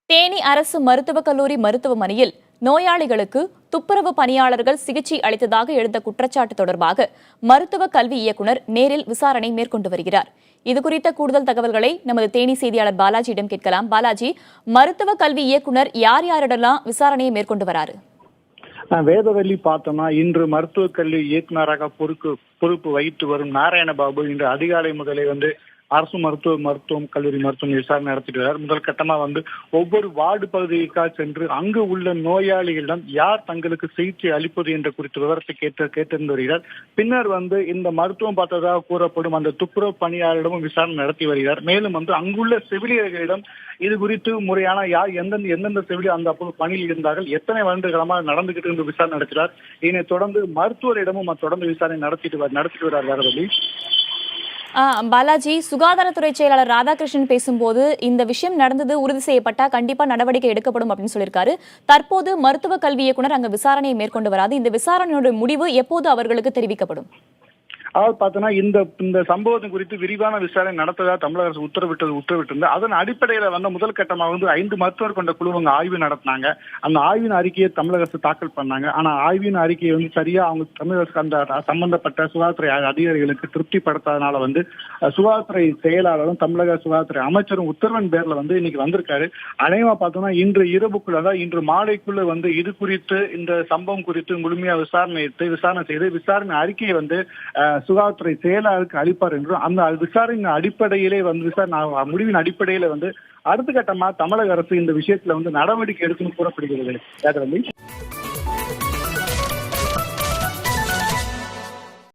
தேனி அரசு மருத்துவக் கல்லூரி மருத்துவமனையில் நோயாளிகளுக்கு துப்புரவு பணியாளர்கள் சிகிச்சை அளித்ததாக எழுந்த குற்றச்சாட்டு தொடர்பாக மருத்துவ கல்வி இயக்குநர் நேரில் விசாரணை மேற்கொண்டு வருகிறார். இதுகுறித்த கூடுதல் தகவல்களை நமது தேனி செய்தியாளர் பாலாஜியிடம் கேட்கலாம். பாலாஜி, மருத்துவ கல்வி இயக்குநர் யார் யாரிடலாம் விசாரணையை மேற்கொண்டு வராரு? வேதவள்ளி பார்த்தோம்னா, இன்று மருத்துவக் கல்வி இயக்குநராக பொறுப்பு வகித்து வரும் நாராயணபாபு இன்று அதிகாலை முதலே அரசு மருத்துவம் கல்லூரி மருத்துவம் விசாரணை நடத்திட்டு வரார். முதல் கட்டமா ஒவ்வொரு வார்டு பகுதிக்காக சென்று அங்கு உள்ள நோயாளிகளிடம் யார் தங்களுக்கு சிகிச்சை அளிப்பது என்ற குறித்த விவரத்தை கேட்டிருந்து வருகிறார். பின்னர் இந்த மருத்துவம் பார்த்ததாக கூறப்படும் அந்த துப்புரவு பணியாளரிடமும் விசாரணை நடத்தி வருகிறார். மேலும் அங்குள்ள செவிலியர்களிடம் இது குறித்து முறையான யார் எந்தெந்த செவிலியர் அந்த பணியில் இருந்தார்கள், எத்தனை வருடங்களமாக நடந்துகிட்டு என்று விசாரணை நடத்தினார். இதனைத் தொடர்ந்து மருத்துவரிடமும் தொடர்ந்து விசாரணை நடத்திட்டு வரார். வேதவள்ளி, பாலாஜி, சுகாதாரத்துறை செயலாளர் ராதாகிருஷ்ணன் பேசும்போது இந்த விஷயம் நடந்தது உறுதி செய்யப்பட்டா கண்டிப்பா நடவடிக்கை எடுக்கப்படும் அப்படின்னு சொல்லியிருக்காரு. தற்போது மருத்துவ கல்வி இயக்குநர் அங்க விசாரணையை மேற்கொண்டு வராது. இந்த விசாரணையோட முடிவு எப்போது அவர்களுக்கு தெரிவிக்கப்படும்? அதாவது பார்த்தோன்னா, இந்த சம்பவத்தின் குறித்து விரிவான விசாரணை நடத்ததா தமிழக அரசு உத்தரவிட்டிருந்தது. அதன் அடிப்படையில முதல் கட்டமாக 5 மருத்துவர் கொண்ட குழு ஆய்வு நடத்தினாங்க. அந்த ஆய்வின் அறிக்கையை தமிழக அரசு தாக்கல் பண்ணாங்க. ஆனா ஆய்வின் அறிக்கையை சரியா அவங்க தமிழக அரசு அந்த சம்பந்தப்பட்ட சுகாதாரத்துறை அதிகாரிகளுக்கு திருப்திப்படுத்தாதனால சுகாதாரத்துறை செயலாளரும் தமிழக சுகாதாரத்துறை அமைச்சரும் உத்தரவின் பேர்ல இன்னைக்கு வந்திருக்காரு. அநேகமா பார்த்தோம்னா இன்று இரவுக்குள்ள இன்று மாலைக்குள்ள இது குறித்து இந்த சம்பவம் குறித்து முழுமையா விசாரணை செய்து விசாரணை அறிக்கையை சுகாதாரத்துறை செயலாளருக்கு அளிப்பார் என்றும் அந்த விசாரணை அடிப்படையிலே முடிவின் அடிப்படையில அடுத்த கட்டமா தமிழக அரசு இந்த விஷயத்துல நடவடிக்கை எடுக்கணும்னு கூறப்படுகிறது.